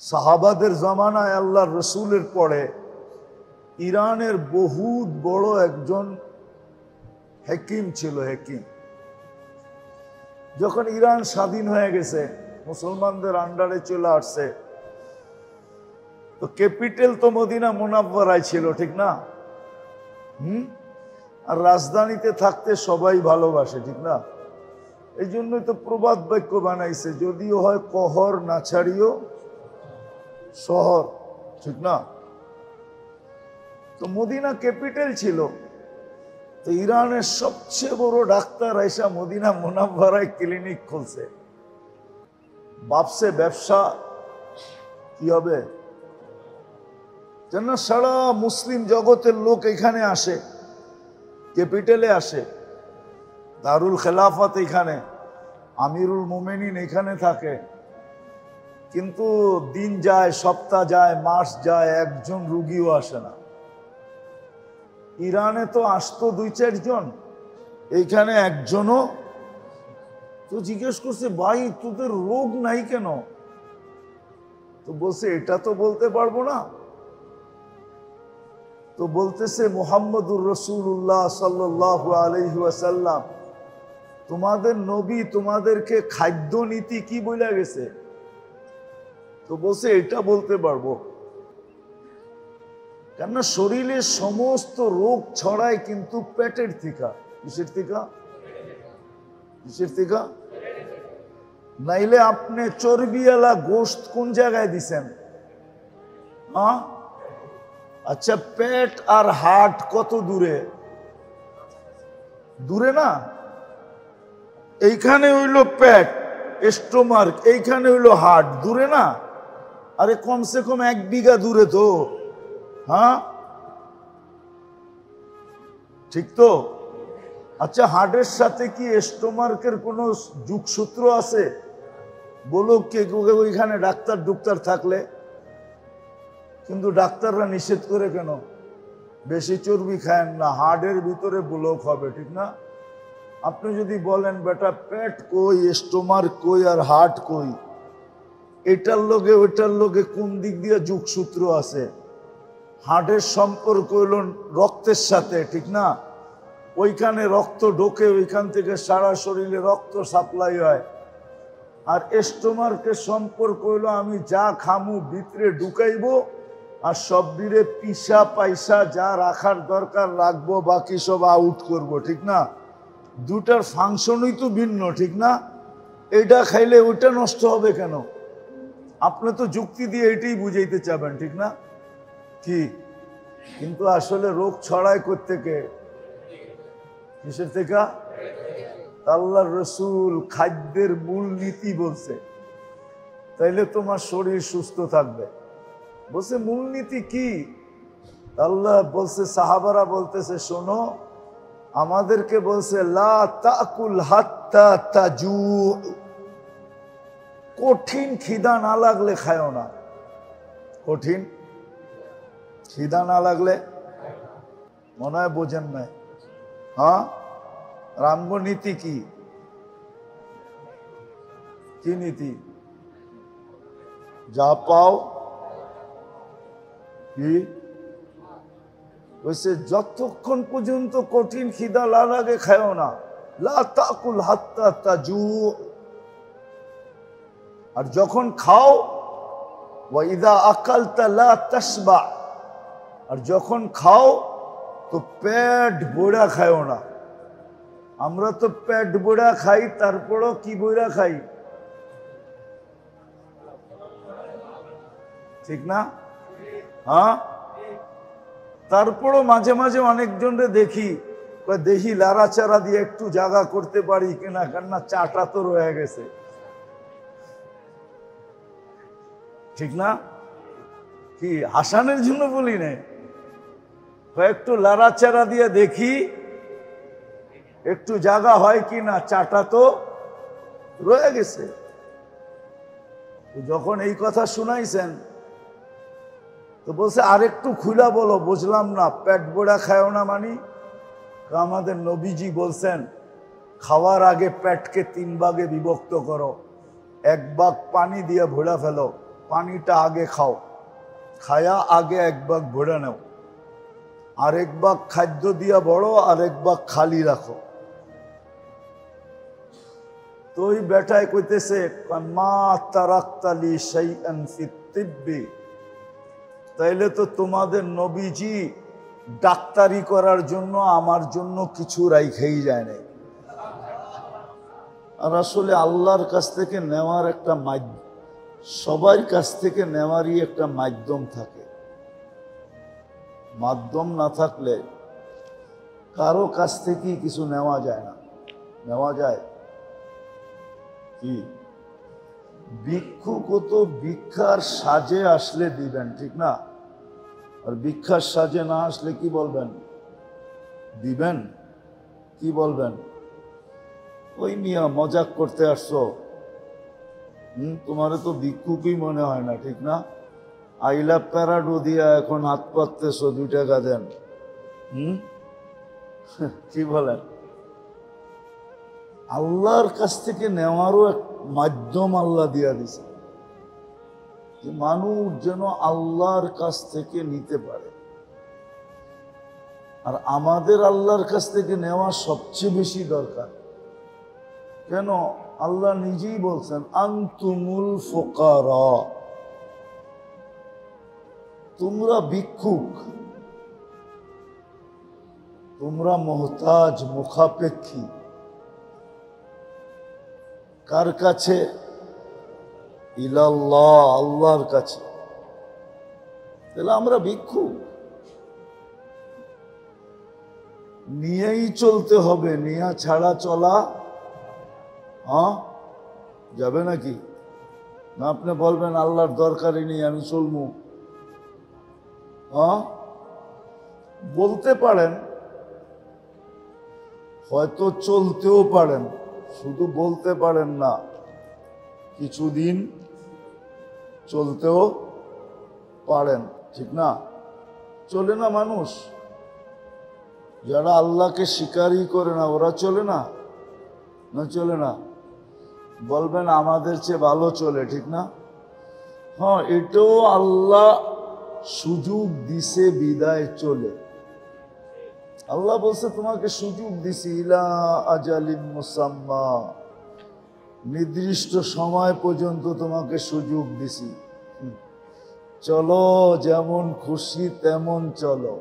সাহাবাদের জামানায় আল্লাহর রসুলের পরে ইরানের বহুত বড় একজন হাকিম ছিল। হাকিম যখন ইরান স্বাধীন হয়ে গেছে, মুসলমানদের আন্ডারে চলে আসছে, তো ক্যাপিটাল তো মদিনা মুনাওয়ারায় ছিল, ঠিক না? আর রাজধানীতে থাকতে সবাই ভালোবাসে, ঠিক না? এই জন্যই তো প্রবাদ বাক্য বানাইছে, যদিও হয় কহর না ছাড়িও শহর, ঠিক না? তো মদিনা ক্যাপিটাল ছিল। তো ইরানের সবচেয়ে বড় ডাক্তার আইসা মদিনা মুনাওয়ারায় ক্লিনিক খুলছে। ভাবছে ব্যবসা কি হবে, যেন সারা মুসলিম জগতের লোক এখানে আসে, ক্যাপিটালে আসে, দারুল খেলাফত এখানে, আমিরুল মোমেনিন এখানে থাকে। কিন্তু দিন যায়, সপ্তাহ যায়, মাস যায়, একজন রুগীও আসে না। ইরানে তো আসতো 2-4 জন, এইখানে একজনও। তো জিজ্ঞেস করছে, ভাই তোদের রোগ নাই কেন? তো বলছে, এটা তো বলতে পারবো না। তো বলতেছে, মুহাম্মদুর রাসূলুল্লাহ সাল্লাল্লাহু আলাইহি ওয়াসাল্লাম, তোমাদের নবী তোমাদেরকে খাদ্য নীতি কি বলে গেছে? তো বলছে, এটা বলতে পারবো। কেননা শরীরের সমস্ত রোগ ছড়ায় কিন্তু পেটের থেকে। কিসের থেকে? কিসের থেকে? নাইলে আপনি চর্বিওয়ালা গোশত কোন জায়গায় দিছেন? হ্যাঁ, আচ্ছা, পেট আর হার্ট কত দূরে? দূরে না? এইখানে হইল পেট, স্টোমাক, এইখানে হইল হার্ট, দূরে না? আরে কমসে কম 1 বিঘা দূরে তো। হ্যাঁ, ঠিক তো? আচ্ছা, হার্টের সাথে কি স্টোমাকের কোন যোগসূত্র আছে? বলো কে ওইখানে ডাক্তার থাকলে? কিন্তু ডাক্তাররা নিষেধ করে কেন? বেশি চর্বি খায়েন না, হার্টের ভিতরে ব্লক হবে, ঠিক না? আপনি যদি বলেন বেটা পেট কই, স্টোমাক কই আর হার্ট কই, এটার লগে ওইটার লগে কোন দিক দিয়ে যোগসূত্র আছে? হার্টের সম্পর্ক হইল রক্তের সাথে, ঠিক না? ওইখানে রক্ত ঢোকে, ওইখান থেকে সারা শরীরে রক্ত সাপ্লাই হয়। আর স্টোমাকের সম্পর্ক হইল আমি যা খামু ভিতরে ঢুকাইবো, আর সব দিরে পিসা পাইসা যা রাখার দরকার রাখবো, বাকি সব আউট করব, ঠিক না? দুটার ফাংশনই তো ভিন্ন, ঠিক না? এইটা খাইলে ওইটা নষ্ট হবে কেন? আপনি তো যুক্তি দিয়ে এটাই বুঝাইতে চাবেন, ঠিক না? কি কিন্তু আসলে রোগ ছড়ায় কোত্থেকে? কিসের থেকে? আল্লাহর রাসূল খাদ্যের মূল নীতি বলছে, তাইলে তোমার শরীর সুস্থ থাকবে। বলছে মূলনীতি কি? আল্লাহ বলছে, সাহাবারা বলতেছে, শোনো, আমাদেরকে বলছে লা তাকুল হাত্তা তাজু, কঠিন খিদা না লাগলে খায়ও না। কঠিন খিদা না লাগলে, মনে হয় বোঝেন নাই। হ্যাঁ, রামগ নীতি কি? কি নীতি? যা পাও কি বলছে, যতক্ষণ পর্যন্ত কঠিন খিদা না লাগে খায়ও না। লা তাকুল হাত্তা তাজু, আর যখন খাও ওয়া ইযা আকালতা লা তাশবা, আর যখন খাও তো পেট ভরা খায়ও না। আমরা তো পেট ভরা খাই, তারপরও কি ভরা খাই, ঠিক না? হ্যাঁ, তারপরও মাঝে মাঝে অনেকজনরে দেখি লাড়াচাড়া দিয়ে একটু জায়গা করতে পারি কিনা, কেননা চাটা তো রয়ে গেছে, ঠিক না? কি হাসানের জন্য বলি না, একটু লাড়াচাড়া দিয়ে দেখি একটু জায়গা হয় কি না, চাটা তো রয়ে গেছে। যখন এই কথা শুনাইছেন তো বলছে, আরেকটু খুলা বলো, বুঝলাম না, পেট ভরা খায়ও না মানি? আমাদের নবীজি বলছেন, খাওয়ার আগে পেটকে 3 ভাগে বিভক্ত করো, 1 ভাগ পানি দিয়ে ভরা ফেলো, পানিটা আগে খাও, খায়া আগে এক ভাগ ভরে নাও, আরেক ভাগ খাদ্য দিয়া বড়, আরেক ভাগ খালি রাখো। তো ওই বেটায় কইতেছে মা তারাক্তালি শাইআন ফিত তিব্বি, তাইলে তো তোমাদের নবীজি ডাক্তারি করার জন্য আমার জন্য কিছু রাইখাই যায় নাই। আর আসলে আল্লাহর কাছ থেকে নেওয়ার একটা মাধ্যম, সবার কাছ থেকে নেওয়ারই একটা মাধ্যম থাকে। মাধ্যম না থাকলে কারো কাছ থেকেই কিছু নেওয়া যায় না। নেওয়া যায় কি? ভিক্ষুক তো ভিক্ষার সাজে আসলে দিবেন, ঠিক না? আর ভিক্ষার সাজে না আসলে কি বলবেন? দিবেন? কি বলবেন? ওই মিয়া মজাক করতে আসছো, তোমারে তো ভিক্ষুকই মনে হয় না, ঠিক না? আইলা প্যারাডো দিয়া এখন হাত পাততেছো, 2 টাকা দেন। কি বলেন? আল্লাহর কাছ থেকে নেওয়ারও এক মাধ্যম আল্লাহ দিয়া দিছে, যে মানুষ যেন আল্লাহর কাছ থেকে নিতে পারে। আর আমাদের আল্লাহর কাছ থেকে নেওয়া সবচেয়ে বেশি দরকার। কেন? আল্লাহ নিজেই বলছেন আনতুমুল ফুকারা, তোমরা ভিক্ষুক, তোমরা মুহতাজ, মুখাপেক্ষী। কার কাছে? ইলাল্লাহ, আল্লাহর কাছে। তাহলে আমরা ভিক্ষুক, নিয়েই চলতে হবে। নিয়া ছাড়া চলা যাবে নাকি? না আপনি বলবেন আল্লাহর দরকারই নেই, আমি চলবো। বলতে পারেন, হয়তো চলতেও পারেন, শুধু বলতে পারেন না, কিছুদিন চলতেও পারেন, ঠিক না? চলে না মানুষ যারা আল্লাহকে স্বীকারই করে না, ওরা চলে না? না চলে না? বলবেন আমাদের চেয়ে ভালো চলে, ঠিক না? হ্যাঁ, এটাও আল্লাহ সুযোগ দিছে বিদায় চলে। আল্লাহ বলছে তোমাকে সুযোগ দিছি, ইলা আজালিন মুসাম্মা, নির্দিষ্ট সময় পর্যন্ত তোমাকে সুযোগ দিছি, চলো যেমন খুশি তেমন চলো,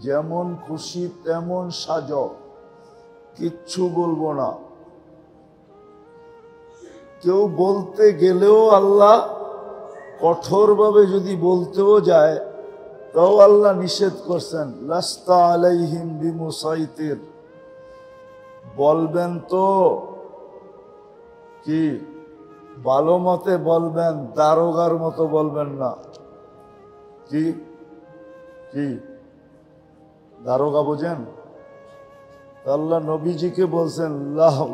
যেমন খুশি তেমন সাজো, কিচ্ছু বলবো না। কেউ বলতে গেলেও আল্লাহ কঠোরভাবে যদি বলতেও যায়, তাও আল্লাহ নিষেধ করছেন লাস্তা আলাইহিম বিমুসাইতির, বলবেন তো কি ভালো মতে বলবেন, দারোগার মতো বলবেন না। কি কি দারোগা বোঝেন? আল্লাহ নবীজিকে বলছেন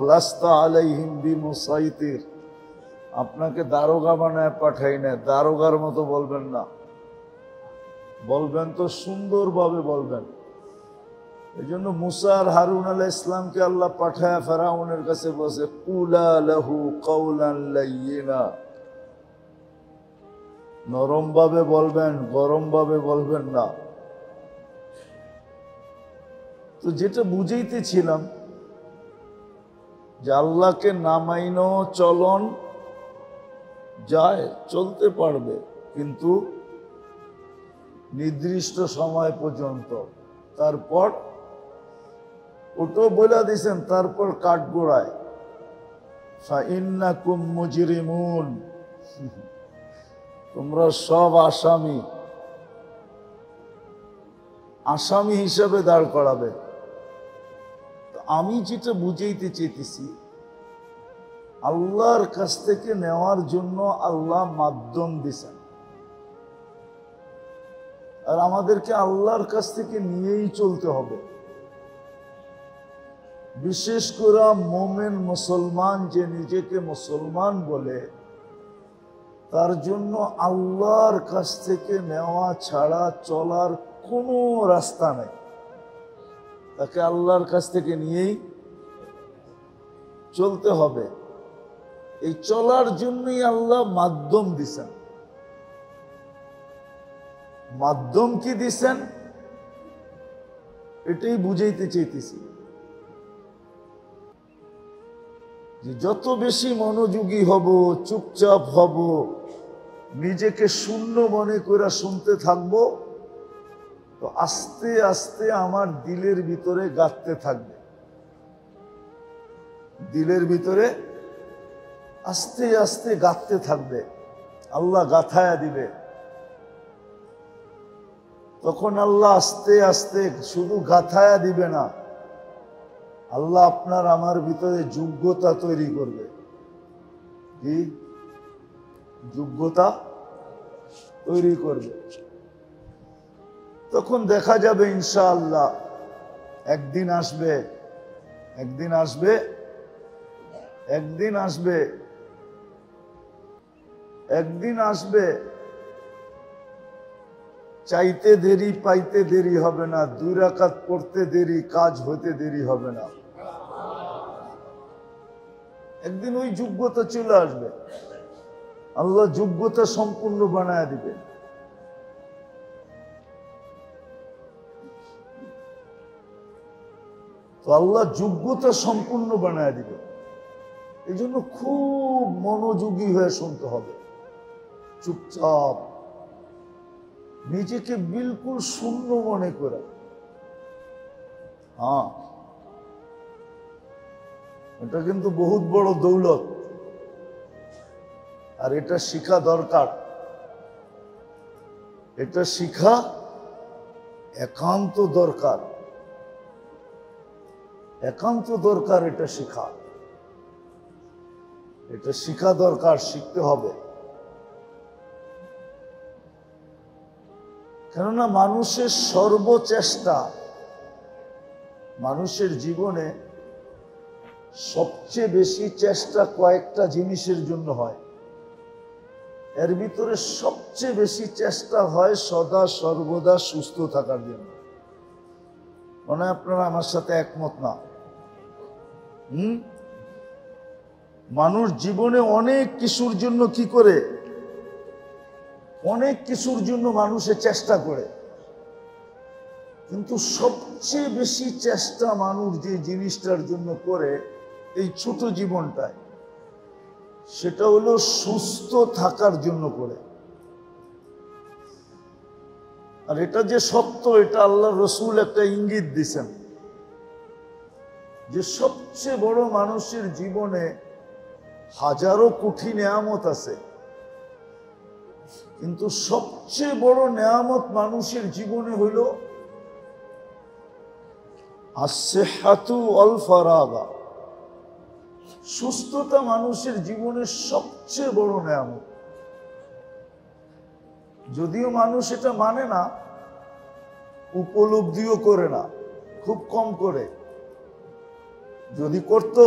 লাস্তা আলাইহিম বিমুসাইতির, আপনাকে দারোগা বানায় পাঠাই না, দারোগার মতো বলবেন না। বলবেন তো সুন্দরভাবে বলবেন। এই জন্য মুসা আর হারুন আলাইহিস সালামকে আল্লাহ পাঠায় ফেরাউনের কাছে বসে কুলা লাহু কাওলান লাইয়িনা, নরম ভাবে বলবেন, গরম ভাবে বলবেন না। তো যেটা বুঝাইতেছিলাম যে আল্লাহকে না মাইনো চলন যায়, চলতে পারবে, কিন্তু নির্দিষ্ট সময় পর্যন্ত। তারপর ওটাও বলে দিয়েছেন, তারপর কাঠগোড়ায় ফাইন্নাকুম মুজরিমুন, তোমরা সব আসামি, আসামি হিসাবে দাঁড় করাবে। আমি যেটা বুঝাইতে চেয়েছি, আল্লাহর কাছ থেকে নেওয়ার জন্য আল্লাহ মাধ্যম দিছেন, আর আমাদেরকে আল্লাহর কাছ থেকে নিয়েই চলতে হবে। বিশেষ করে মোমেন মুসলমান যে নিজেকে মুসলমান বলে, তার জন্য আল্লাহর কাছ থেকে নেওয়া ছাড়া চলার কোনো রাস্তা নেই। তাকে আল্লাহর কাছ থেকে নিয়েই চলতে হবে। এই চলার জন্যই আল্লাহ মাধ্যম দিছেন। মাধ্যম কি দিছেন এটাই বুঝাইতে চাইতেছি, যে যত বেশি মনোযোগী হব, চুপচাপ হব, নিজেকে শূন্য মনে করে শুনতে থাকবো, তো আস্তে আস্তে আমার দিলের ভিতরে গাঁথতে থাকবে। দিলের ভিতরে আস্তে আস্তে গাঁথতে থাকবে, আল্লাহ গাঁথায়া দিবে। তখন আল্লাহ আস্তে আস্তে শুধু গাঁথায়া দিবে না, আল্লাহ আপনার আমার ভিতরে যোগ্যতা তৈরি করবে। কি যোগ্যতা তৈরি করবে? তখন দেখা যাবে ইনশাআল্লাহ একদিন আসবে, একদিন আসবে, একদিন আসবে, একদিন আসবে, চাইতে দেরি পাইতে দেরি হবে না, 2 রাকাত পড়তে দেরি কাজ হতে দেরি হবে না। একদিন ওই যোগ্যতা চলে আসবে, আল্লাহ যোগ্যতা সম্পূর্ণ বানায় দিবে। তো আল্লাহ যোগ্যতা সম্পূর্ণ বানায় দিবে। এই জন্য খুব মনোযোগী হয়ে শুনতে হবে, চুপচাপ, নিজেকে বিলকুল শূন্য মনে করে। হ্যাঁ, এটা কিন্তু বহুত বড় দৌলত, আর এটা শিখা দরকার। এটা শিখা একান্ত দরকার, একান্ত দরকার। এটা শিখা, এটা শিখা দরকার, শিখতে হবে। কেননা মানুষের সর্বচেষ্টা, মানুষের জীবনে সবচেয়ে বেশি চেষ্টা কয়েকটা জিনিসের জন্য হয়। এর ভিতরে সবচেয়ে বেশি চেষ্টা হয় সদা সর্বদা সুস্থ থাকার জন্য। মনে হয় আপনারা আমার সাথে একমত না? মানুষ জীবনে অনেক কিছুর জন্য কি করে, অনেক কিছুর জন্য মানুষে চেষ্টা করে, কিন্তু সবচেয়ে বেশি চেষ্টা মানুষ যে জিনিসটার জন্য করে এই ছোট জীবনটায়, সেটা হলো সুস্থ থাকার জন্য করে। আর এটা যে সত্য, এটা আল্লাহ রসুল একটা ইঙ্গিত দিছেন, যে সবচেয়ে বড় মানুষের জীবনে হাজারো কোটি নেয়ামত আছে, কিন্তু সবচেয়ে বড় নেয়ামত মানুষের জীবনে হইল আসসিহাতু ওয়াল ফারাগা। সুস্থতা মানুষের জীবনের সবচেয়ে বড় নেয়ামত। যদিও মানুষ এটা মানে না, উপলব্ধিও করে না, খুব কম করে। যদি করত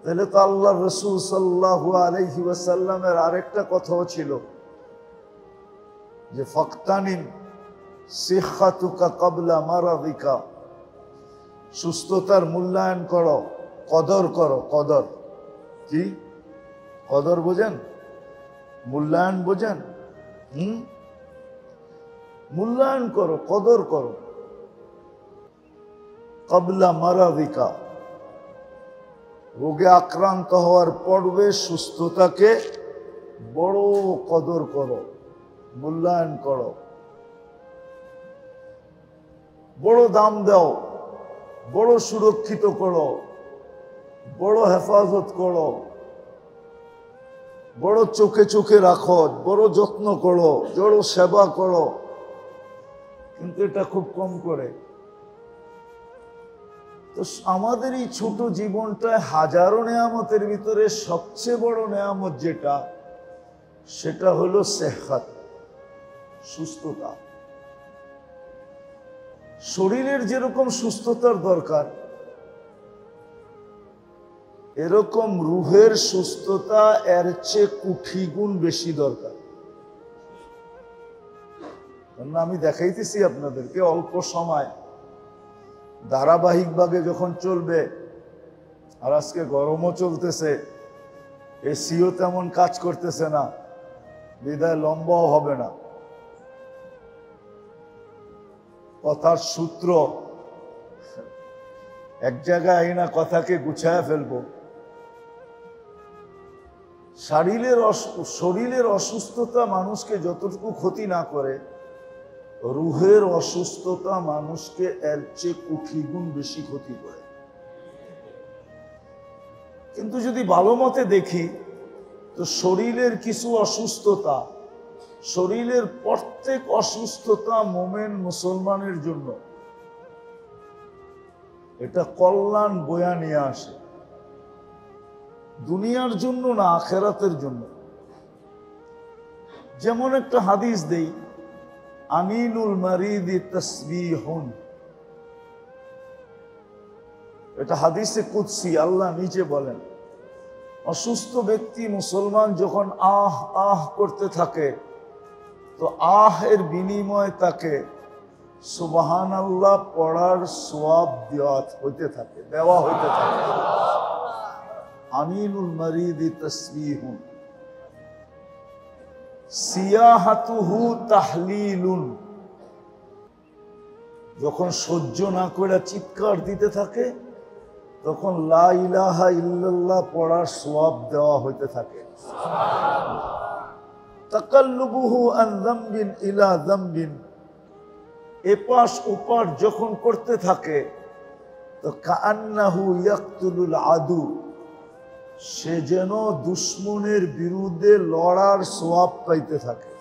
তাহলে তো আল্লাহ রসুল সাল্লাল্লাহু আলাইহি ওয়াসাল্লামের আরেকটা কথাও ছিল, যে ফাক্তানিম সিহহাতুকা ক্বাবলা মারাদিকা। সুস্থতার মূল্যায়ন করো, কদর করো। কদর কি? কদর বোঝেন? মূল্যায়ন বোঝেন? মূল্যায়ন করো, কদর করো। ক্বাবলা মারাদিকা, রোগে আক্রান্ত হওয়ার পূর্বে সুস্থতাকে বড় কদর করো, মূল্যায়ন করো, বড় দাম দাও, বড় সুরক্ষিত করো, বড় হেফাজত করো, বড় চোখে চোখে রাখো, বড় যত্ন করো, বড় সেবা করো। কিন্তু এটা খুব কম করে। তো আমাদের এই ছোট জীবনটায় হাজারো নেয়ামতের ভিতরে সবচেয়ে বড় নেয়ামত যেটা, সেটা হলো সেহত, সুস্থতা। শরীরের যেরকম সুস্থতার দরকার, এরকম রুহের সুস্থতা এর চেয়ে কোটি গুণ বেশি দরকার। আমি দেখাইতেছি আপনাদেরকে, অল্প সময় ধারাবাহিকভাবে যখন চলবে, আর আজকে গরমও চলতেছে, এসিও তেমন কাজ করতেছে না, বিদায় লম্বাও হবে না। কথার সূত্র এক জায়গায় আইনা কথাকে গুছায় ফেলবো। শরীরের অসুস্থতা মানুষকে যতটুকু ক্ষতি না করে, রুহের অসুস্থতা মানুষকে এর চেয়ে কোটি গুণ বেশি ক্ষতি করে। কিন্তু যদি ভালো মতে দেখি তো শরীরের কিছু অসুস্থতা, শরীরের প্রত্যেক অসুস্থতা মোমেন মুসলমানের জন্য এটা কল্যাণ বয়া নিয়ে আসে, দুনিয়ার জন্য না, আখেরাতের জন্য। যেমন একটা হাদিস দেই, আমিনুল মারিদি তাসবিহুন, এটা হাদিসে কুদসি, আল্লাহ নিজে বলেন অসুস্থ ব্যক্তি মুসলমান যখন আহ আহ করতে থাকে তো আহ এর বিনিময়ে তাকে সুবহানাল্লাহ পড়ার সওয়াব দেওয়া হইতে থাকে। আমিনুল মারিদি তাসবিহুন সিয়াহাতুহু তাহলিলুন, যখন সহ্য না করে চিৎকার দিতে থাকে তখন লা ইলাহা ইল্লাল্লাহ পড়ার সওয়াব দেওয়া হইতে থাকে। তাকাল্লুবুহু আন যামবিন ইলা যামবিন, এপাশ ওপাশ যখন করতে থাকে তো কান্নাহু ইয়াকতুলুল আদু, সে যেন দুশ্মনের বিরুদ্ধে লড়ার সওয়াব পাইতে থাকে।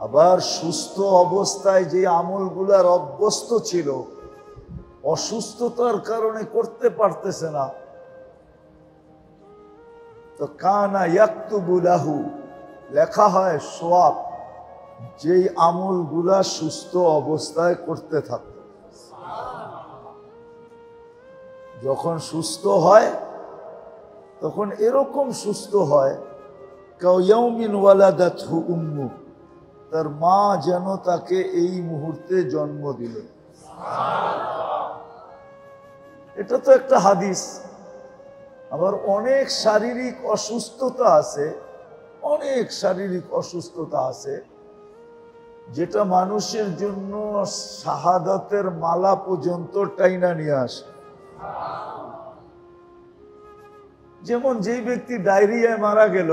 আবার সুস্থ অবস্থায় যে আমলগুলার অভ্যস্ত ছিল, অসুস্থতার কারণে করতে পারতেছে না, তো কানা ইয়াকতুবু লাহু, লেখা হয় সওয়াব যেই আমলগুলা সুস্থ অবস্থায় করতে থাকে। যখন সুস্থ হয় তখন এরকম সুস্থ হয় কায়াউমিন ওয়ালাদাতহু উম্মু, তার মা যেন তাকে এই মুহূর্তে জন্ম দিল। এটা তো একটা হাদিস। আবার অনেক শারীরিক অসুস্থতা আছে, অনেক শারীরিক অসুস্থতা আছে যেটা মানুষের জন্য শাহাদাতের মালা পর্যন্ত টাইনা নিয়ে আসে। যেমন যেই ব্যক্তি ডায়রিয়ায় মারা গেল,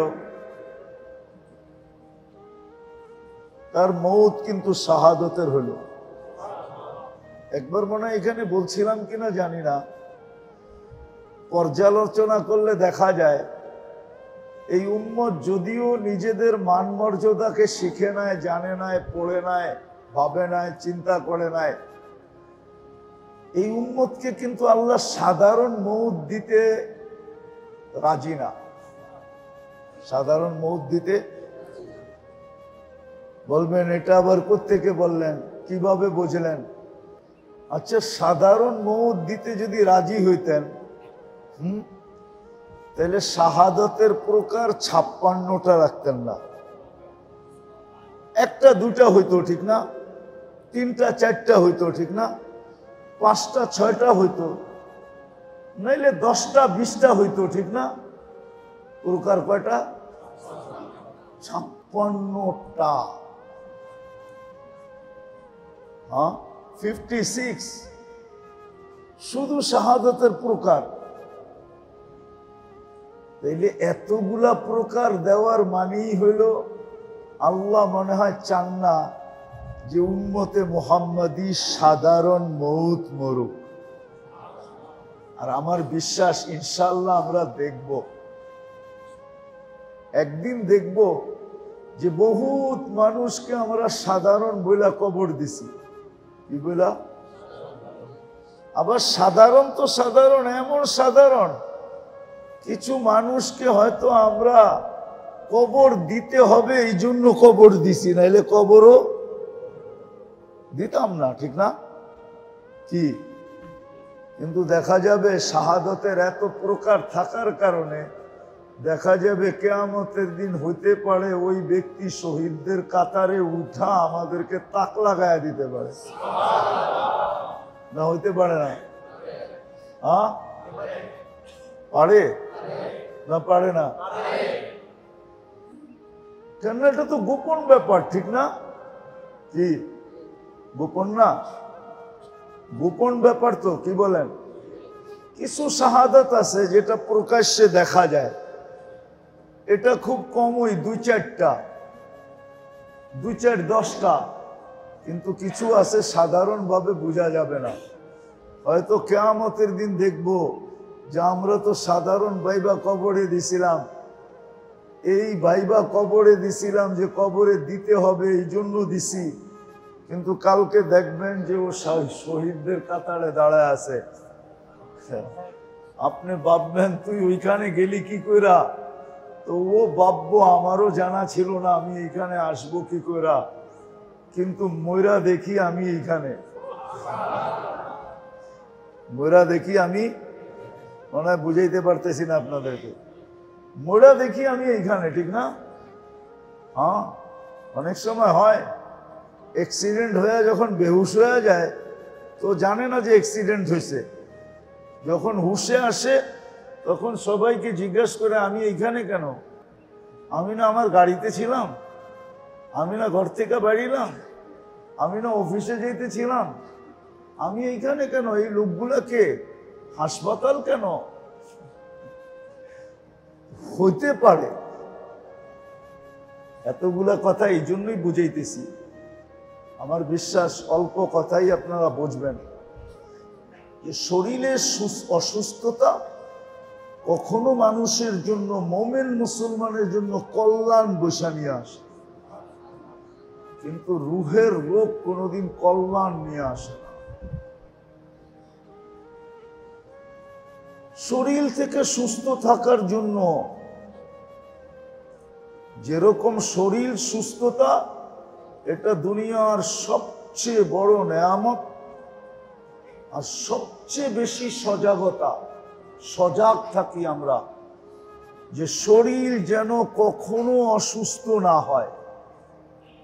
তার মৌত কিন্তু শাহাদাতের হলো। একবার মনে হয় এখানে বলছিলাম কিনা জানি না, পর্যালোচনা করলে দেখা যায় এই উম্মত যদিও নিজেদের মান মর্যাদাকে শিখে নেয়, জানে নাই, পড়ে নেয়, ভাবে নেয়, চিন্তা করে নেয়, এই উম্মতকে কিন্তু আল্লাহ সাধারণ মৌত দিতে রাজি না। সাধারণ মৌত দিতে বলবেন এটা আবার কোত্থেকে বললেন, কিভাবে বুঝলেন? আচ্ছা, সাধারণ মৌত দিতে যদি রাজি হইতেন তাহলে শাহাদাতের প্রকার 56টা রাখতেন না, একটা দুটা হইতো ঠিক না, তিনটা চারটা হইতো ঠিক না, পাঁচটা ছয়টা হইতো, নাইলে 10টা 20টা হইতো ঠিক না। প্রকার কয়টা? 56টা। হ্যাঁ, 56 শুধু শাহাদাতের প্রকার। তাইলে এতগুলা প্রকার দেওয়ার মানেই হইল আল্লাহ মনে হয় চান না যে উম্মতে মুহাম্মাদি সাধারণ মৌত মরুক। আর আমার বিশ্বাস ইনশাআল্লাহ আমরা দেখব, একদিন দেখব যে বহুত মানুষকে আমরা সাধারণ বইলা কবর দিছি। কি বইলা? আবার সাধারণ তো সাধারণ, এমন সাধারণ কিছু মানুষকে হয়তো আমরা কবর দিতে হবে এই জন্য কবর দিছি, নাইলে কবরও দিতাম না, ঠিক না? কি কিন্তু দেখা যাবে শাহাদতের এত প্রকার থাকার কারণে দেখা যাবে কিয়ামতের দিন হইতে পারে ওই ব্যক্তি শহীদদের কাতারে উঠা আমাদেরকে তাক লাগায় দিতে পারে, না হইতে পারে না? হ্যাঁ, পারে না পারে না? কেন? এটা তো গোপন ব্যাপার, ঠিক না? কি গোপন না? গোপন ব্যাপার তো, কি বলেন? কিছু শাহাদাত আছে যেটা প্রকাশ্যে দেখা যায়, এটা খুব কমই, 2-4টা, 2-4-10টা, কিন্তু কিছু আছে সাধারণভাবে বোঝা যাবে না। হয়তো কিয়ামতের দিন দেখব যে আমরা তো সাধারণ ভাইবা কবরে দিছিলাম, এই ভাইবা কবরে দিছিলাম যে কবরে দিতে হবে এই জন্য দিছি, কিন্তু কালকে দেখবেন যে ও শহীদদের কাতারে দাঁড়ায় আছে। আপনি ভাববেন তুই ওইখানে গেলি কি কইরা? তো ও ভাববো আমারও জানা ছিল না আমি এইখানে আসবো কি কইরা, কিন্তু ময়রা দেখি আমি এইখানে, ময়রা দেখি আমি, মনে হয় বুঝাইতে পারতেছি না আপনাদেরকে, ময়রা দেখি আমি এইখানে, ঠিক না? হ্যাঁ, অনেক সময় হয় অ্যাক্সিডেন্ট হয়ে যখন বেহুশ হয়ে যায় তো জানে না যে অ্যাক্সিডেন্ট হয়েছে, যখন হুশে আসে তখন সবাইকে জিজ্ঞেস করে আমি এইখানে কেন? আমি না আমার গাড়িতে ছিলাম, আমি না ঘর থেকে বেরিলাম, আমি না অফিসে যেতেছিলাম, আমি এইখানে কেন? এই লোকগুলাকে হাসপাতাল কেন? হইতে পারে। এতগুলা কথা এই জন্যই বুঝাইতেছি, আমার বিশ্বাস অল্প কথাই আপনারা বুঝবেন যে শরীরের অসুস্থতা কখনো মানুষের জন্য, মোমেন মুসলমানের জন্য কল্যাণ বৈশা নিয়ে আসে, কিন্তু রুহের রোগ কোনোদিন কল্যাণ নিয়ে আসে না। শরীর থেকে সুস্থ থাকার জন্য যেরকম শরীর সুস্থতা, এটা দুনিয়ার সবচেয়ে বড় নেয়ামত, আর সবচেয়ে বেশি সজাগতা, সজাগ থাকি আমরা যে শরীর যেন কখনো অসুস্থ না হয়,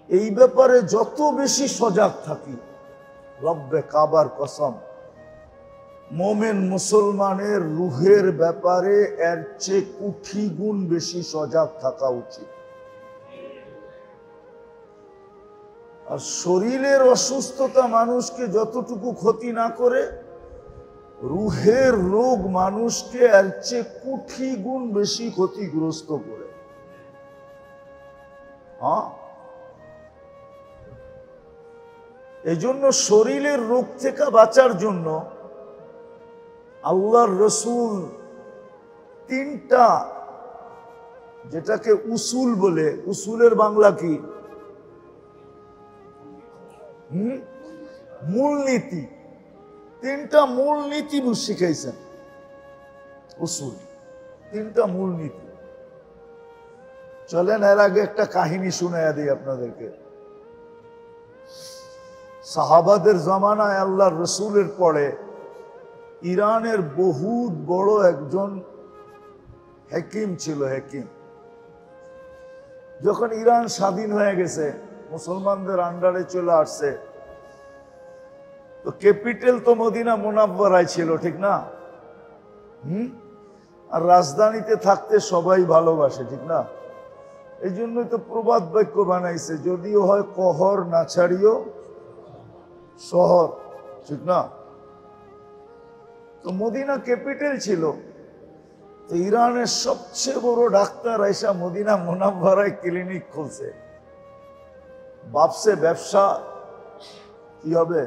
এই ব্যাপারে যত বেশি সজাগ থাকি, রব্বে কাবার কসম, মোমেন মুসলমানের রুহের ব্যাপারে এর চেয়ে কোটি গুণ বেশি সজাগ থাকা উচিত। আর শরীরের অসুস্থতা মানুষকে যতটুকু ক্ষতি না করে, রুহের রোগ মানুষকে এর চেয়ে কোটি গুণ বেশি ক্ষতিগ্রস্ত করে। হ্যাঁ, এজন্য শরীরের রোগ থেকে বাঁচার জন্য আল্লাহর রসুল 3টা, যেটাকে উসুল বলে, উসুলের বাংলা কি? মূলনীতি। 3টা মূলনীতি শিখাইছেন উসুল, 3টা মূলনীতি। চলেন এর আগে একটা কাহিনী শুনাইয়া দিই আপনাদেরকে। সাহাবাদের জামানায় আল্লাহর রসুলের পরে ইরানের বহুত বড় একজন হাকিম ছিল। হাকিম যখন ইরান স্বাধীন হয়ে গেছে, মুসলমানদের আন্ডারে চলে আসছে, তো ক্যাপিটাল তো মদিনা মুনাওয়ারায় ছিল, ঠিক না? আর রাজধানীতে থাকতে সবাই ভালোবাসে, ঠিক না? এই জন্যই তো প্রবাদ বাক্য বানাইছে, যদিও হয় কহর না ছাড়িও শহর, ঠিক না? তো মদিনা ক্যাপিটাল ছিল, তো ইরানের সবচেয়ে বড় ডাক্তার আইসা মদিনা মুনাওয়ারায় ক্লিনিক খুলছে। ভাবছে ব্যবসা কি হবে,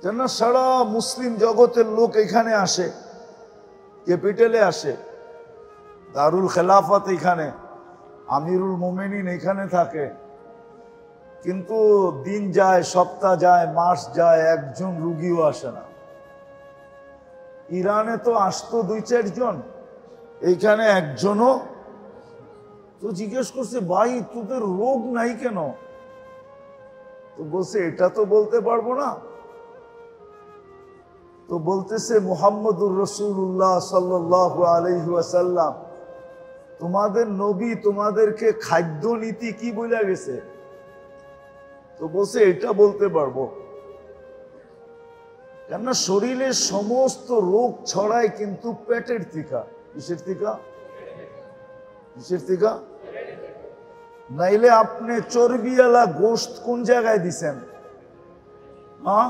কেন সারা মুসলিম জগতের লোক এখানে আসে, ক্যাপিটালে আসে, দারুল খেলাফত এখানে, আমিরুল মোমেনিন এখানে থাকে, কিন্তু দিন যায়, সপ্তাহ যায়, মাস যায়, একজন রুগীও আসে না। ইরানে তো আসতো 2-4 জন, এইখানে একজনও। তো জিজ্ঞেস করছে, ভাই তোদের রোগ নাই কেন? তো বলছে এটা তো বলতে পারবো না। তো বলতেছে মুহাম্মদুর রাসূলুল্লাহ সাল্লাল্লাহু আলাইহি ওয়াসাল্লাম, তোমাদের নবী তোমাদেরকে খাদ্য নীতি কি বলে গেছে? তো বলছে এটা বলতে পারবো। কেননা শরীরের সমস্ত রোগ ছড়ায় কিন্তু পেটের থেকে। কিসের থেকে? কিসের থেকে? নাইলে আপনি চর্বিওয়ালা গোশত কোন জায়গায় দিছেন? হ্যাঁ,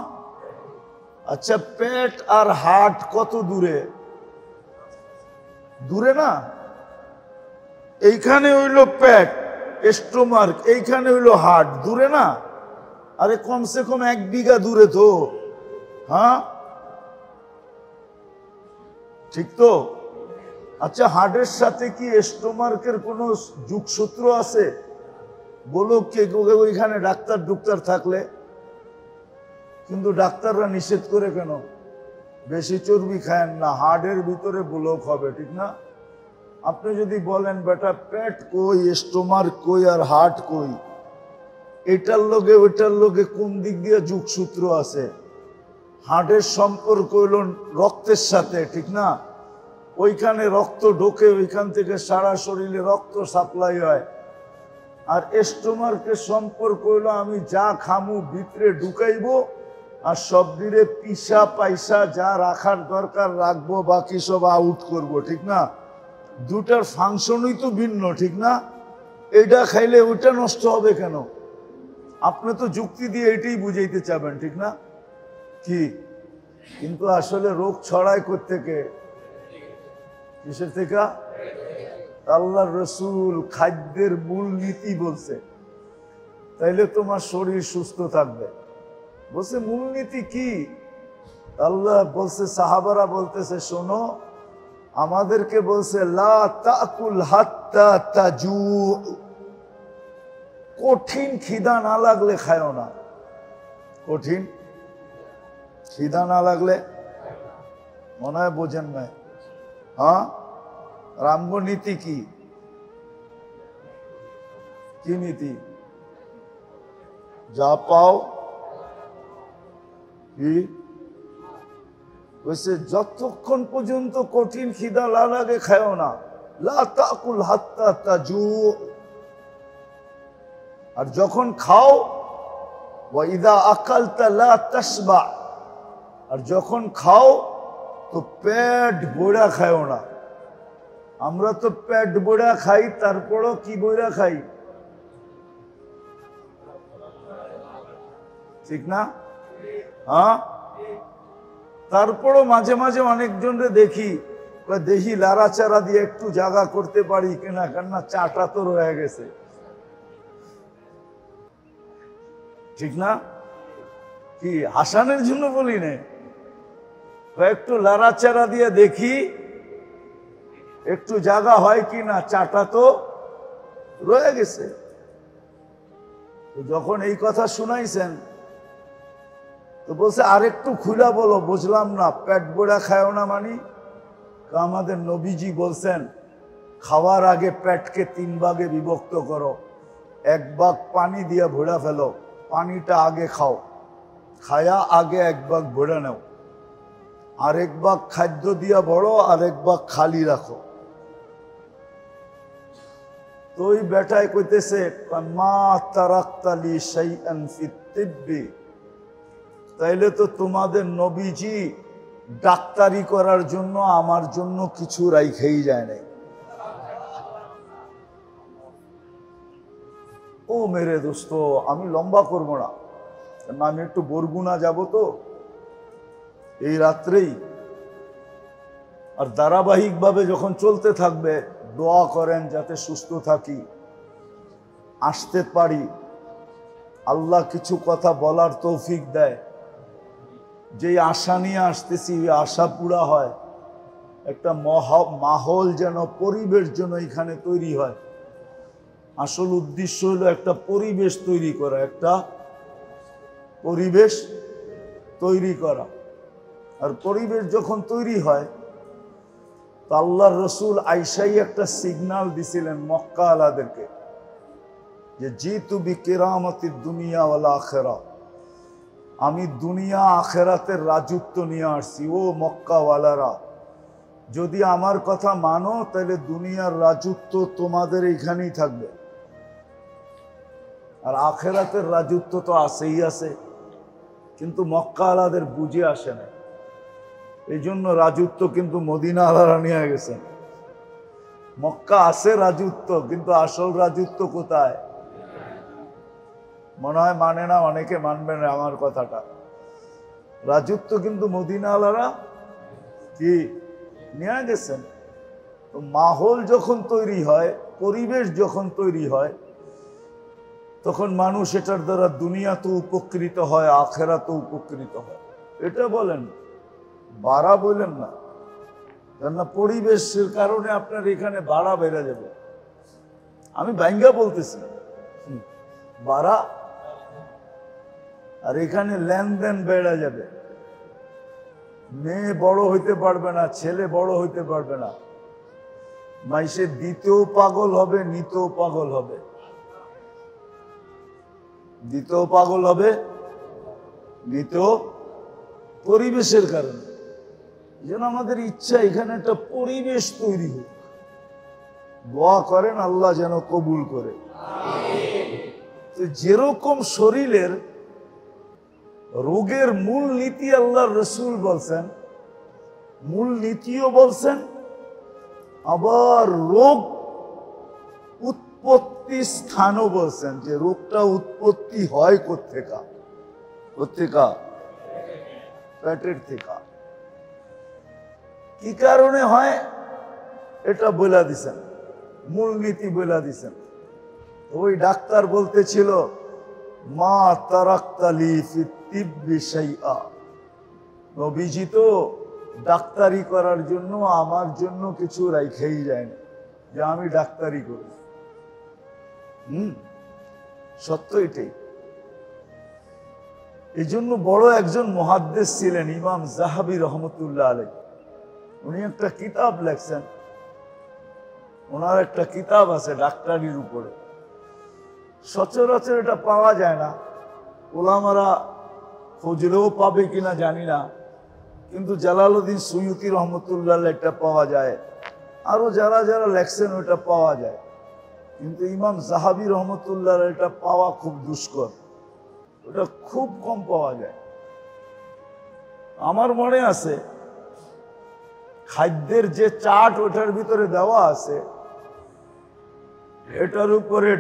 আচ্ছা, পেট আর হার্ট কত দূরে? দূরে না? এইখানে হইল পেট, স্টোমাক, এইখানে হইল হার্ট, দূরে না? আরে কমসে কম 1 বিঘা দূরে তো। হ্যাঁ, ঠিক তো? আচ্ছা, হার্টের সাথে কি স্টোমাকের কোনো যোগসূত্র আছে? বলো কে ওইখানে ডাক্তার থাকলে? কিন্তু ডাক্তাররা নিষেধ করে কেন? বেশি চর্বি খায়েন না, হার্টের ভিতরে ব্লক হবে, ঠিক না? আপনি যদি বলেন বেটা পেট কই, স্টোমাক কই আর হার্ট কই, এটার লগে ওইটার লগে কোন দিক দিয়ে যোগসূত্র আছে? হার্টের সম্পর্ক হইল রক্তের সাথে, ঠিক না? ওইখানে রক্ত ঢোকে, ওইখান থেকে সারা শরীরে রক্ত সাপ্লাই হয়। আর স্টোমাকের সম্পর্ক হইলো আমি যা খামু ভিতরে ঢুকাইবো, আর সব দিলে পিসা পাইসা যা রাখার দরকার রাখবো, বাকি সব আউট করব, ঠিক না? দুটার ফাংশনই তো ভিন্ন, ঠিক না? এটা খাইলে ওইটা নষ্ট হবে কেন? আপনি তো যুক্তি দিয়ে এটাই বুঝাইতে চাবেন, ঠিক না? কি কিন্তু আসলে রোগ ছড়ায় কোত্থেকে? কিসের থেকে? আল্লাহর রসুল খাদ্যের মূল নীতি বলছে, তাইলে তোমার শরীর সুস্থ থাকবে। বলছে মূলনীতি কি? আল্লাহ বলছে, সাহাবারা বলতেছে শোনো, আমাদেরকে বলছে লা তাকুল হাত্তা তাজু, কঠিন খিদা না লাগলে খায়ও না। কঠিন খিদা না লাগলে, মনে হয় বোঝেন নাই। হ্যাঁ, রাম্য নীতি কি? কি নীতি? যা পাও কি বলছে, যতক্ষণ পর্যন্ত কঠিন খিদা না লাগে খায়ও না। লা তাকুল হাত্তা তাজু, আর যখন খাও ওয়া ইযা আকালতা লা তাশবা, আর যখন খাও তো পেট ভরা খায়ও না। আমরা তো পেট ভরা খাই, তারপরও কি ভরা খাই, ঠিক না? হ্যাঁ, তারপরও মাঝে মাঝে অনেকজনরে দেখি লাড়াচাড়া দিয়ে একটু জায়গা করতে পারি কিনা, কেননা চাটা তো রয়ে গেছে, ঠিক না? কি হাসানের জন্য বলি না, একটু লাড়াচাড়া দিয়ে দেখি একটু জায়গা হয় কি না, চাটা তো রয়ে গেছে। যখন এই কথা শুনাইছেন তো বলছে আরেকটু খুলা বলো, বুঝলাম না, পেট ভরা খায়ও না মানি? আমাদের নবীজি বলছেন খাওয়ার আগে পেটকে 3 ভাগে বিভক্ত করো, 1 ভাগ পানি দিয়ে ভরা ফেলো, পানিটা আগে খাও, খায়া আগে 1 ভাগ ভরে নাও, আর 1 ভাগ খাদ্য দিয়া ভরো, আর 1 ভাগ খালি রাখো। তো ওই বেটায় কইতেছে মা তারাক্তালি শাইআন ফিত তিব্বি, তাইলে তো তোমাদের নবীজি ডাক্তারি করার জন্য আমার জন্য কিছু রাইখেই যায় নাই। ও মেরে দোস্ত, আমি লম্বা করবো না, কারণ আমি একটু বরগুনা যাব তো এই রাত্রেই, আর ধারাবাহিকভাবে যখন চলতে থাকবে দোয়া করেন যাতে সুস্থ থাকি, আসতে পারি, আল্লাহ কিছু কথা বলার তৌফিক দেয়। যে আশা নিয়ে আসতেছি ওই আশা পুরা হয়, একটা মাহল যেন, পরিবেশ যেন এখানে তৈরি হয়। আসল উদ্দেশ্য হলো একটা পরিবেশ তৈরি করা, একটা পরিবেশ তৈরি করা। আর পরিবেশ যখন তৈরি হয় তো আল্লাহর রসুল আইসাই একটা সিগন্যাল দিছিলেন মক্কা আলাদেরকে, যে জিতু বিকিরামতিদ দুনিয়া ওয়াল আখিরা, আমি দুনিয়া আখেরাতের রাজত্ব নিয়ে আসছি। ও মক্কাওয়ালারা, যদি আমার কথা মানো তাহলে দুনিয়ার রাজত্ব তোমাদের এইখানেই থাকবে, আর আখেরাতের রাজত্ব তো আছেই আছে। কিন্তু মক্কা আলাদের বুঝে আসে না। এই জন্য রাজত্ব কিন্তু মদিনা আলারা নিয়ে গেছেন। মক্কা আছে রাজত্ব, কিন্তু আসল রাজত্ব কোথায়? মনে হয় মানে না, অনেকে মানবে না আমার কথাটা। রাজত্ব কিন্তু মদিনা আলারা কি নিয়ে গেছেন। তো মাহৌল যখন তৈরি হয়, পরিবেশ যখন তৈরি হয়, তখন মানুষ এটার দ্বারা দুনিয়াতে উপকৃত হয়, আখেরাতে উপকৃত হয়। এটা বলেন, বাড়া বলেন না, কেননা পরিবেশের কারণে আপনার এখানে বাড়া বেড়ে যাবে। আমি ভাঙ্গা বলতেছি বাড়া, আর এখানে লেনদেন বেড়ে যাবে। মেয়ে বড় হইতে পারবে না, ছেলে বড় হইতে পারবে না, মাইসে দিতেও পাগল হবে, নিতেও পাগল হবে। দিতেও পাগল হবে, নিতেও, পরিবেশের কারণে। যেন আমাদের ইচ্ছা এখানে একটা পরিবেশ তৈরি হোক। দোয়া করেন আল্লাহ যেন কবুল করে। তো যেরকম শরীরের রোগের মূল নীতি আল্লাহর রসুল বলছেন, মূল নীতিও বলছেন, আবার রোগ উৎপত্তি স্থানও বলছেন, যে রোগটা উৎপত্তি হয় কোত্থেকা? কোত্থেকা? পেটের থেকে। কি কারণে হয় এটা বলে দিছেন, মূলনীতি বলে দিছেন। ওই ডাক্তার বলতেছিল, মা তারাক্তালি ফি তিব্বি শাইআ, নবীজি তো ডাক্তারি করার জন্য আমার জন্য কিছু রাইখেই যায়নি যে আমি ডাক্তারি করি। সত্য এটাই। এই জন্য বড় একজন মুহাদ্দিস ছিলেন ইমাম যাহাবী রহমতুল্লাহ আলাইহি। উনি একটা কিতাব লেখছেন, ওনার একটা কিতাব আছে ডাক্তারির উপরে। সচরাচর এটা পাওয়া যায় না, ওলামারা খুঁজলেও পাবে কিনা জানি না, কিন্তু জালালউদ্দিন সুয়ুতী রহমতুল্লাহ এটা পাওয়া যায়, আরো যারা যারা লেখছেন ওটা পাওয়া যায়। কিন্তু ইমাম যাহাবী রহমতুল্লাহ এটা পাওয়া খুব দুষ্কর, ওটা খুব কম পাওয়া যায়। আমার মনে আছে খাদ্যের যে চার্ট ওটার ভিতরে দেওয়া আছে, এটার উপরে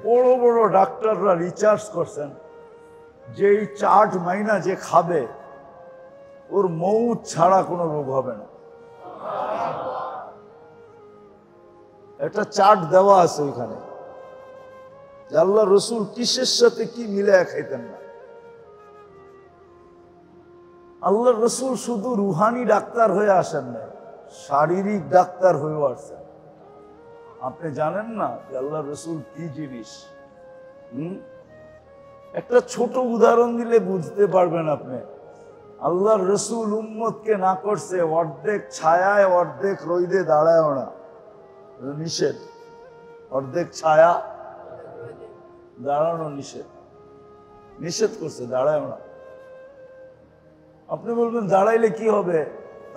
বড় বড় ডাক্তাররা রিসার্চ করছেন যে এই চার্ট মাইনা যে খাবে ওর মৌত ছাড়া কোনো রোগ হবে না। একটা চার্ট দেওয়া আছে ওইখানে, আল্লাহ রসুল কিসের সাথে কি মিলে খাইতেন না। আল্লাহ রসুল শুধু রুহানি ডাক্তার হয়ে আসেন না, শারীরিক ডাক্তার হয়েও আসেন। আপনি জানেন না যে আল্লাহ রসুল কি জিনিস? একটা ছোট উদাহরণ দিলে বুঝতে পারবেন আপনি। আল্লাহ রসুল উম্মতকে না করছে অর্ধেক ছায়ায় অর্ধেক রোদে দাঁড়ায়ও না, নিষেধ। অর্ধেক ছায়া দাঁড়ানো নিষেধ, নিষেধ করছে, দাঁড়ায়ও না। আপনি বলবেন দাঁড়াইলে কি হবে?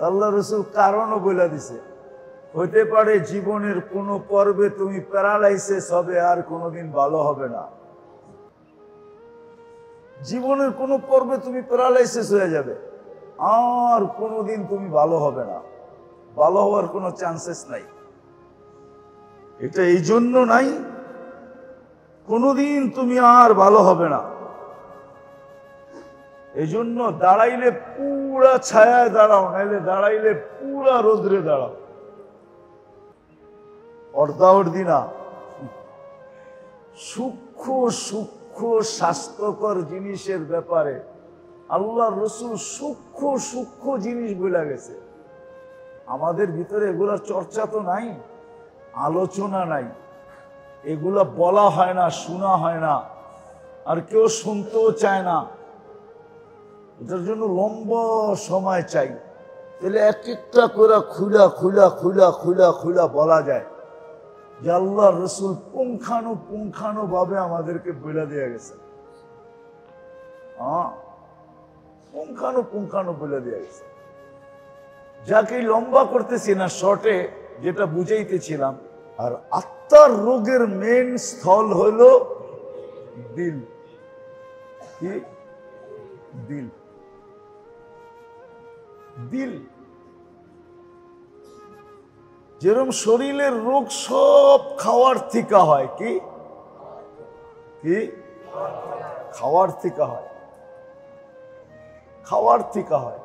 আল্লাহ রসুল কারণও বলে দিছে, হইতে পারে জীবনের কোন পর্বে তুমি প্যারালাইসিস হবে, আর কোনোদিন ভালো হবে না। জীবনের কোন পর্বে তুমি প্যারালাইসিস হয়ে যাবে, আর কোনোদিন তুমি ভালো হবে না, ভালো হওয়ার কোনো চান্সেস নাই। এটা এই জন্য নাই, কোনোদিন তুমি আর ভালো হবে না। এই জন্য দাঁড়াইলে পুরা ছায়ায় দাঁড়াও, নাইলে দাঁড়াইলে পুরা রোদ্রে দাঁড়াও, অর্ধাঅর্ধি না। সূক্ষ্ম সূক্ষ্ম স্বাস্থ্যকর জিনিসের ব্যাপারে আল্লাহ রসুল সূক্ষ্ম সূক্ষ্ম জিনিস বলে গেছে। আমাদের ভিতরে এগুলা চর্চা তো নাই, আলোচনা নাই, এগুলা বলা হয় না, শোনা হয় না, আর কেউ শুনতেও চায় না। এটার জন্য লম্বা সময় চাই, তাহলে এক একটা করে খুলা খুলা খুলা খুলা খুলা বলা যায় যে আল্লাহ রসুল পুঙ্খানু ভাবে আমাদেরকে বলে দিয়ে গেছে। পুঙ্খানু বলে দিয়ে গেছে। যাকে লম্বা করতেছি না, শর্টে যেটা বুঝাইতেছিলাম। আর আত্মার রোগের মেন স্থল হলো দিল। কি দিল। দিল যেরকম শরীরের রোগ সব খাওয়ার থেকে হয়, কি কি খাওয়ার থেকে হয়, খাওয়ার থেকে হয়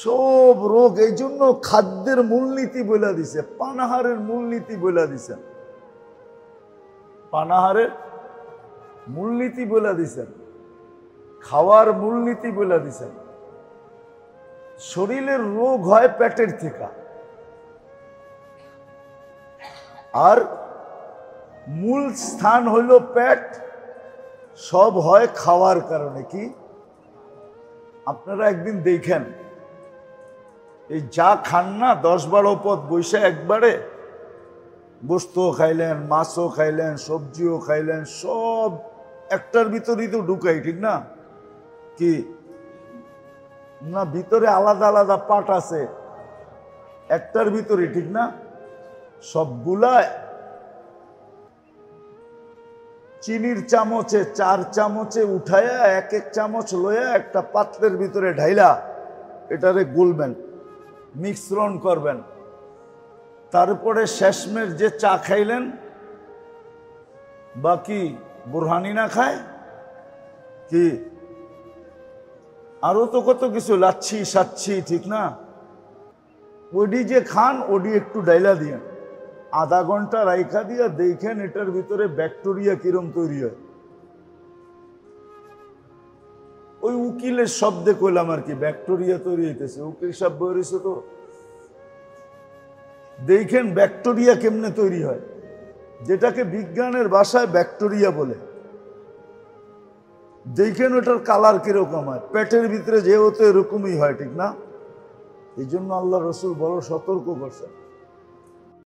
সব রোগ। এই জন্য খাদ্যের মূলনীতি বলে দিছে, পানাহারের মূলনীতি বলে দিছেন, পানাহারের মূলনীতি বলে দিছেন, খাওয়ার মূলনীতি বলে দিছেন। শরীরের রোগ হয় পেটের থেকে, আর মূল স্থান হইল পেট, সব হয় খাওয়ার কারণে। কি আপনারা একদিন দেখেন, এই যা খান না 10-12 পদ বৈশা একবারে, গোশতও খাইলেন, মাছও খাইলেন, সবজিও খাইলেন, সব একটার ভিতরেই তো ঢুকাই, ঠিক না? কি না, ভিতরে আলাদা আলাদা পার্ট আছে, একটার ভিতরে, ঠিক না? সবগুলা চিনির চামচে 4 চামচে উঠায়া এক এক চামচ লইয়া একটা পাত্রের ভিতরে ঢাইলা এটারে গুলবেন, মিশ্রণ করবেন। তারপরে শেষমেশ যে চা খাইলেন, বাকি বুরহানি না খায়, কি আরো তো কত কিছু, লাচ্ছি সাচ্ছি, ঠিক না? ওডি যে খান ওডি একটু ডাইলা দিয়ে আধা ঘন্টা রাইখা দিয়া দেখেন এটার ভিতরে ব্যাকটেরিয়া কিরম তৈরি হয়। ওই উকিলের শব্দে কইলাম আর কি, ব্যাকটেরিয়া তৈরি হইতেছে, উকিল সাহেব বলেছে তো, দেখেন ব্যাকটেরিয়া কেমনে তৈরি হয়, যেটাকে বিজ্ঞানের ভাষায় ব্যাকটেরিয়া বলে। দেখেন ওটার কালার কিরকম হয়, পেটের ভিতরে যেহেতু এরকমই হয়, ঠিক না? এই জন্য আল্লাহ রসুল বড় সতর্ক করছেন।